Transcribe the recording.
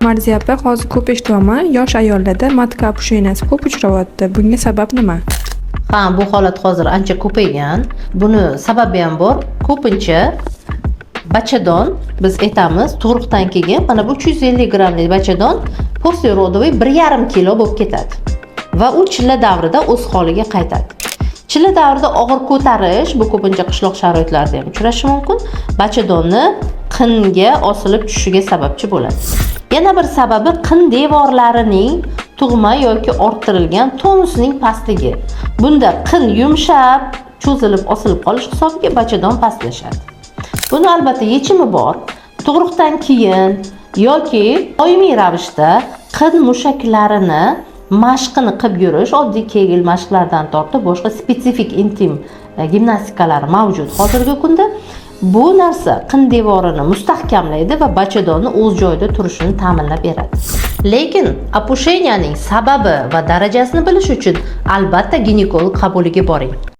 Marziya opa, hozir ko'p eshityapman. Yosh ayollarda matka opushenasi ko'p uchrayapti. Bunga sabab nima? Ha, bu holat hozir ancha ko'paygan. Buni sababi ham bor. Ko'pincha bachadon biz aytamiz, tug'ruqdan keyin mana bu 350 grammlik bachadon poslerodoviy 1,5 kilo bo'lib ketadi va u chilla davrida o'z holiga qaytadi. Chilla davrida og'ir ko'tarish, bu ko'pincha qishloq sharoitlarida ham uchrashi mumkin, bachadonni qinga osilib tushishiga sababchi bo'ladi. Yana bir sababi qin devorlarining tug'ma yoki orttirilgan tonusining pastligi. Bunda qin yumshab, cho'zilib, osilib qolish hisobiga bachadon pastlashadi. Buni albatta yechimi bor. Tug'ruqdan keyin yoki doimiy ravishda qin mushaklarini mashqini qilib yurish, oddiy kegel mashqlaridan tortib boshqa spetsifik intim gimnastikalar mavjud hozirgi kunda. Bu narsa qin devorini mustahkamlaydi va bachadonni o'z joyida turishini ta'minlab beradi. Lekin opushenyaning sababi va darajasini bilish uchun albatta ginekolog qabuliga boring.